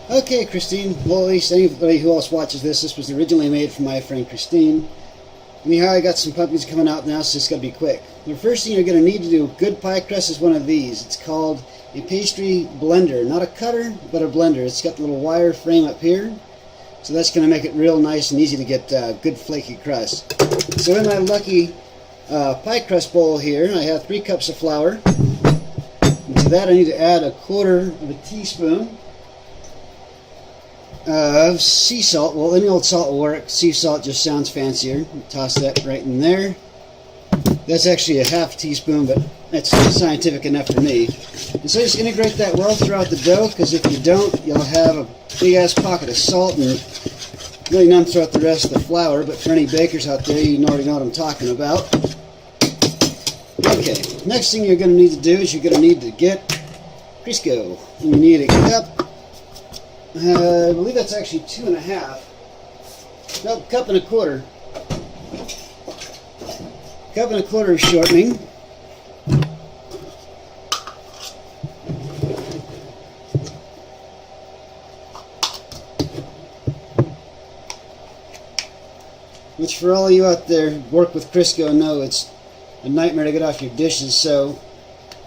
Okay, Christine. Well, at least anybody who else watches this was originally made for my friend Christine. Anyhow, I got some pumpkins coming out now, so it's got to be quick. The first thing you're going to need to do, good pie crust, is one of these. It's called a pastry blender. Not a cutter, but a blender. It's got the little wire frame up here. So that's going to make it real nice and easy to get good flaky crust. So in my lucky pie crust bowl here, I have 3 cups of flour. And to that I need to add 1/4 teaspoon of sea salt. Well, any old salt will work. Sea salt just sounds fancier. Toss that right in there. That's actually a 1/2 teaspoon, but that's scientific enough for me. And so just integrate that well throughout the dough, because if you don't, you'll have a big-ass pocket of salt and really none throughout the rest of the flour. But for any bakers out there, you already know what I'm talking about. Okay, next thing you're going to need to do is you're going to need to get Crisco. And you need a cup. I believe that's actually 2.5. Nope, 1.25 cups. 1.25 of shortening. Which, for all you out there who work with Crisco, know it's a nightmare to get off your dishes. So,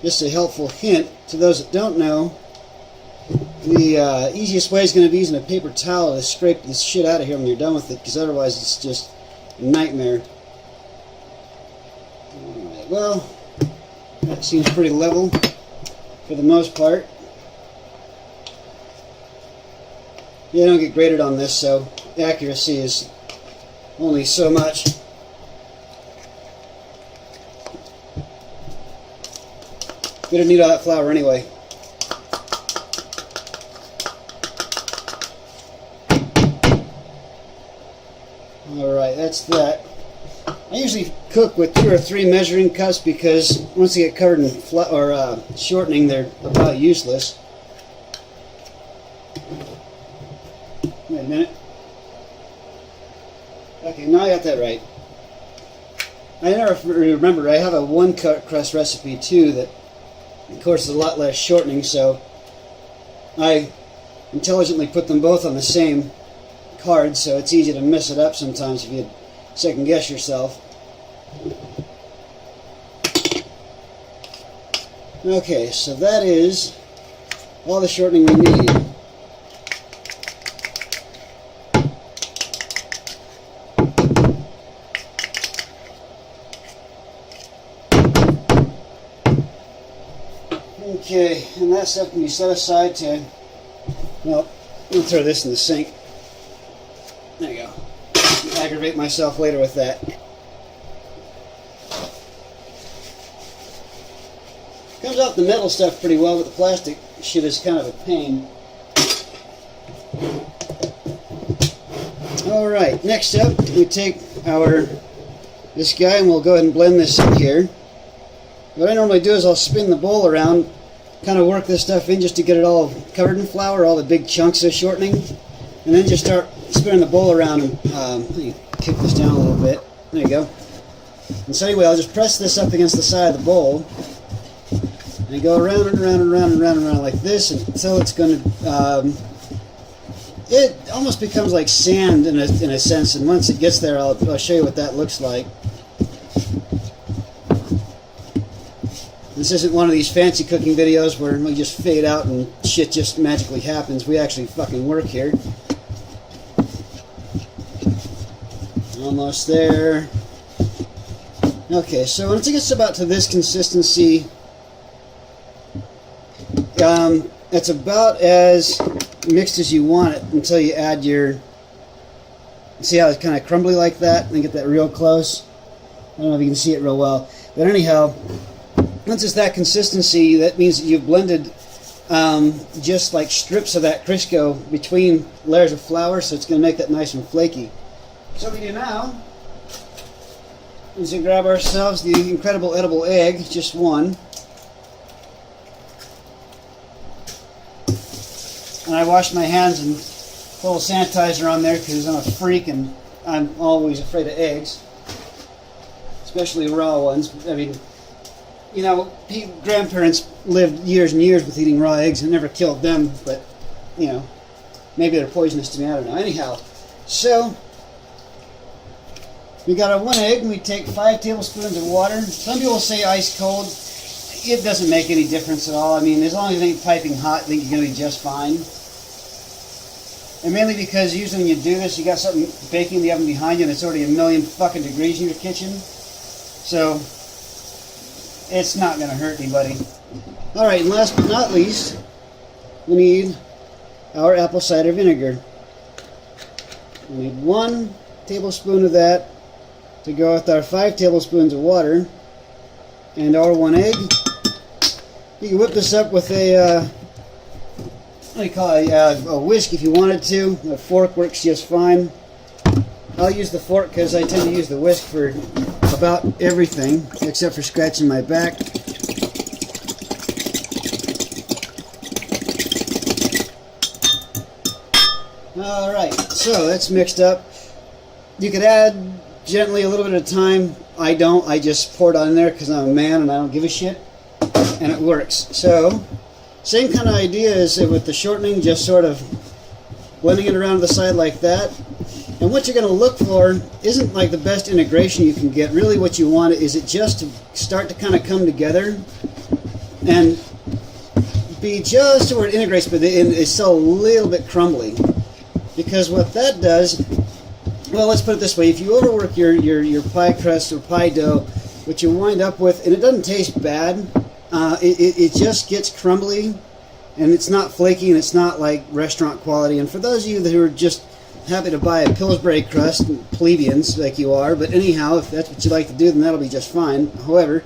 just a helpful hint to those that don't know. The easiest way is going to be using a paper towel to scrape this shit out of here when you're done with it, because otherwise it's just a nightmare. Alright, well, that seems pretty level for the most part. Yeah, I don't get graded on this, so the accuracy is only so much. We don't need all that flour anyway. Alright, that's that. I usually cook with 2 or 3 measuring cups, because once they get covered in shortening, they're about useless. Wait a minute. Okay, now I got that right. I never remember, I have a 1-cut crust recipe too that, of course, is a lot less shortening, so I intelligently put them both on the same card, so it's easy to mess it up sometimes if you second guess yourself. Okay, so that is all the shortening we need. Okay, and that stuff can be set aside to, well, we'll throw this in the sink. There you go. I'll aggravate myself later with that. Comes off the metal stuff pretty well, but the plastic shit is kind of a pain. Alright, next up we take this guy and we'll go ahead and blend this in here. What I normally do is I'll spin the bowl around, kind of work this stuff in just to get it all covered in flour, all the big chunks of shortening, and then just start spinning the bowl around and let me kick this down a little bit. There you go. And so anyway, I'll just press this up against the side of the bowl and go around and around and around and around and around like this until it's going to it almost becomes like sand in a sense, and once it gets there I'll show you what that looks like. This isn't one of these fancy cooking videos where we just fade out and shit just magically happens. We actually fucking work here. Almost there. Okay, so once it gets about to this consistency, it's about as mixed as you want it until you add your... See how it's kind of crumbly like that? And get that real close. I don't know if you can see it real well. But anyhow, once it's that consistency, that means that you've blended just like strips of that Crisco between layers of flour, so it's going to make that nice and flaky. So what we do now is we grab ourselves the incredible edible egg, just one. And I wash my hands and put a little sanitizer on there because I'm a freak and I'm always afraid of eggs. Especially raw ones. I mean, you know, grandparents lived years and years with eating raw eggs and it never killed them, but, you know, maybe they're poisonous to me, I don't know. Anyhow, so we got our 1 egg, and we take 5 tablespoons of water. Some people say ice cold. It doesn't make any difference at all. I mean, as long as it ain't piping hot, I think you're going to be just fine. And mainly because usually when you do this, you got something baking in the oven behind you, and it's already a million fucking degrees in your kitchen. So it's not going to hurt anybody. Alright, and last but not least, we need our apple cider vinegar. We need 1 tablespoon of that to go with our 5 tablespoons of water and our 1 egg. You can whip this up with a, what do you call it, a whisk if you wanted to. A fork works just fine. I'll use the fork because I tend to use the whisk for about everything except for scratching my back. Alright, so that's mixed up. You could add gently a little bit at a time. I don't. I just pour it on there because I'm a man and I don't give a shit. And it works. So, same kind of idea as with the shortening, just sort of blending it around the side like that. And what you're going to look for isn't like the best integration you can get. Really what you want is it just to start to kind of come together and be just where it integrates, but it's still a little bit crumbly. Because what that does, well, let's put it this way, if you overwork your pie crust or pie dough, what you wind up with, and it doesn't taste bad, it just gets crumbly, and it's not flaky, and it's not like restaurant quality. And for those of you who are just happy to buy a Pillsbury crust, plebeians like you are, but anyhow, if that's what you like to do, then that'll be just fine. However,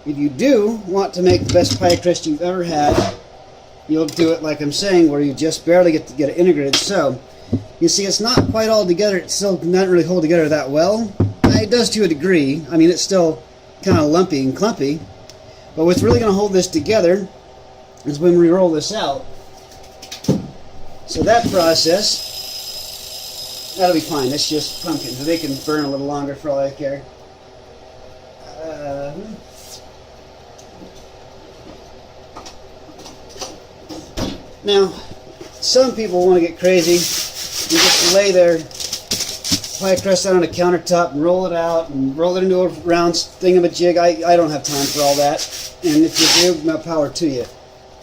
if you do want to make the best pie crust you've ever had, you'll do it like I'm saying, where you just barely get it integrated. So, you see, it's not quite all together. It still doesn't really hold together that well. It does to a degree. I mean, it's still kind of lumpy and clumpy. But what's really going to hold this together is when we roll this out. So that process, that'll be fine. That's just pumpkins. So they can burn a little longer for all I care. Now, some people want to get crazy. You just lay their pie crust out on a countertop and roll it out and roll it into a round thingamajig. I don't have time for all that. And if you do, more power to you.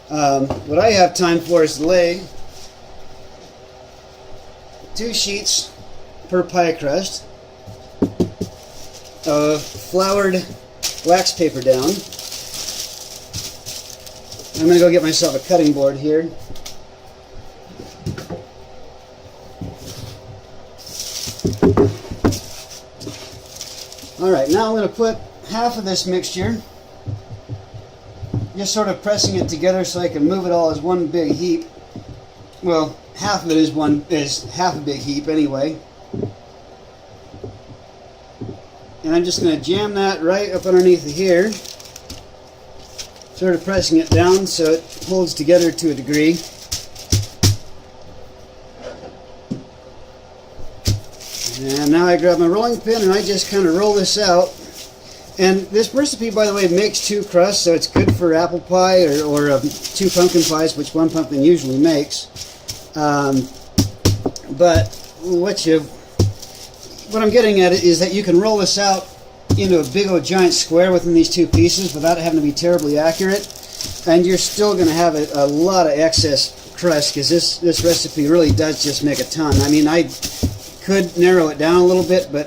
What I have time for is to lay 2 sheets per pie crust of floured wax paper down. I'm going to go get myself a cutting board here. Alright, now I'm going to put half of this mixture, just sort of pressing it together so I can move it all as one big heap. Well, half of it is half a big heap anyway. And I'm just going to jam that right up underneath here, sort of pressing it down so it holds together to a degree. And now I grab my rolling pin and I just kind of roll this out. And this recipe, by the way, makes 2 crusts, so it's good for apple pie or 2 pumpkin pies, which 1 pumpkin usually makes. But what I'm getting at is that you can roll this out into a big old giant square within these 2 pieces without having to be terribly accurate. And you're still going to have a lot of excess crust, because this recipe really does just make a ton. I mean, I could narrow it down a little bit, but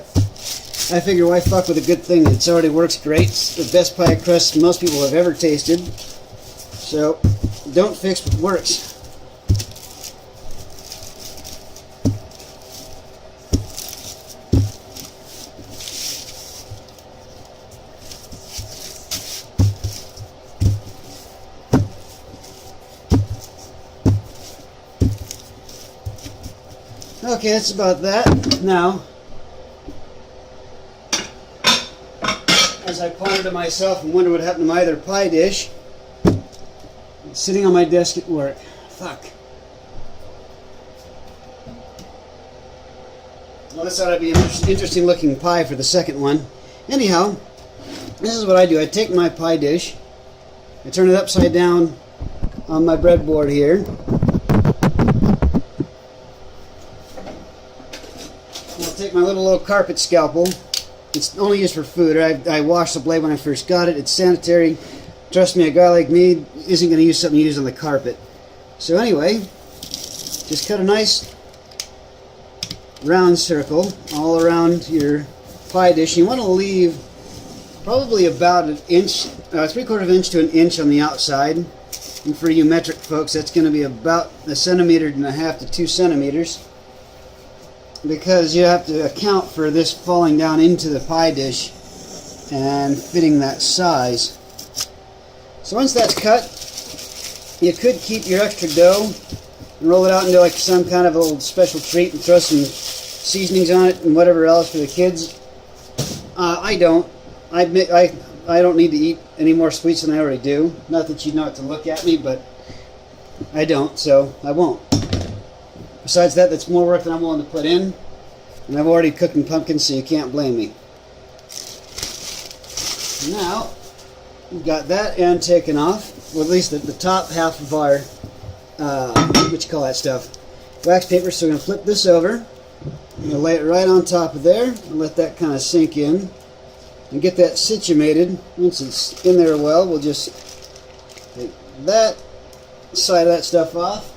I figure why fuck with a good thing that's already works great. It's the best pie crust most people have ever tasted. So, don't fix what works. Okay, that's about that. Now, as I ponder to myself and wonder what happened to my other pie dish, it's sitting on my desk at work. Fuck. Well, this ought to be an interesting looking pie for the second one. Anyhow, this is what I do. I take my pie dish, I turn it upside down on my breadboard here, take my little carpet scalpel. It's only used for food. I washed the blade when I first got it. It's sanitary. Trust me, a guy like me isn't going to use something you use on the carpet. So anyway, just cut a nice round circle all around your pie dish. You want to leave probably about an inch, 3/4 inch to an inch on the outside. And for you metric folks, that's going to be about 1.5 centimeters to 2 centimeters. Because you have to account for this falling down into the pie dish and fitting that size. So once that's cut, you could keep your extra dough and roll it out into like some kind of a little special treat and throw some seasonings on it and whatever else for the kids. I don't. I admit I don't need to eat any more sweets than I already do. Not that you know it to look at me, but I don't, so I won't. Besides that, that's more work than I'm willing to put in. And I've already cooked pumpkins, so you can't blame me. Now, we've got that end taken off. Well, at least the top half of our, what you call that stuff? Wax paper. So we're going to flip this over. I'm going to lay it right on top of there and let that kind of sink in. And get that situated. Once it's in there well, we'll just take that side of that stuff off.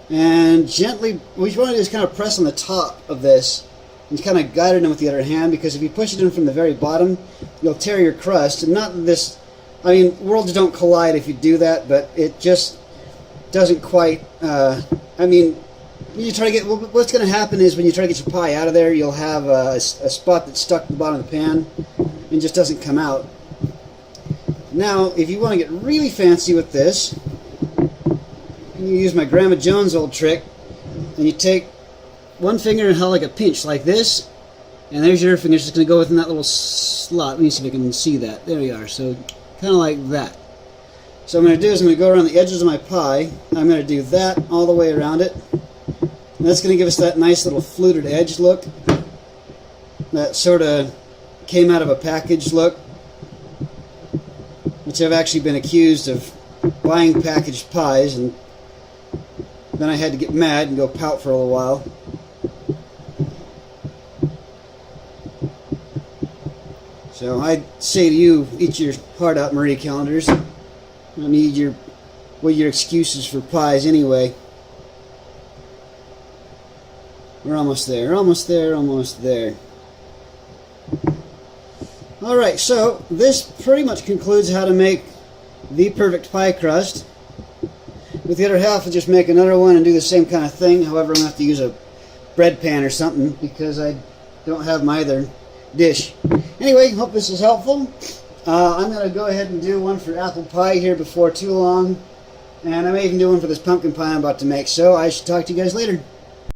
And gently, what you want to do is kind of press on the top of this and kind of guide it in with the other hand, because if you push it in from the very bottom, you'll tear your crust. And not this, I mean, worlds don't collide if you do that, but it just doesn't quite, I mean, when you try to get, what's going to happen is when you try to get your pie out of there, you'll have a spot that's stuck at the bottom of the pan and just doesn't come out. Now, if you want to get really fancy with this, you use my Grandma Jones old trick, and you take one finger and hold like a pinch like this, and there's your finger. It's just going to go within that little slot. Let me see if I can see that. There you are. So kind of like that. So what I'm going to do is I'm going to go around the edges of my pie. I'm going to do that all the way around it. And that's going to give us that nice little fluted edge look. That sort of came out of a package look, which I've actually been accused of buying packaged pies, and then I had to get mad and go pout for a little while. So I say to you, eat your heart out, Marie Callender's. I don't need your excuses for pies anyway. We're almost there, almost there, almost there. Alright, so this pretty much concludes how to make the perfect pie crust. With the other half, I'll just make another one and do the same kind of thing. However, I'm going to have to use a bread pan or something because I don't have my other dish. Anyway, hope this is helpful. I'm going to go ahead and do one for apple pie here before too long. And I may even do one for this pumpkin pie I'm about to make. So I should talk to you guys later.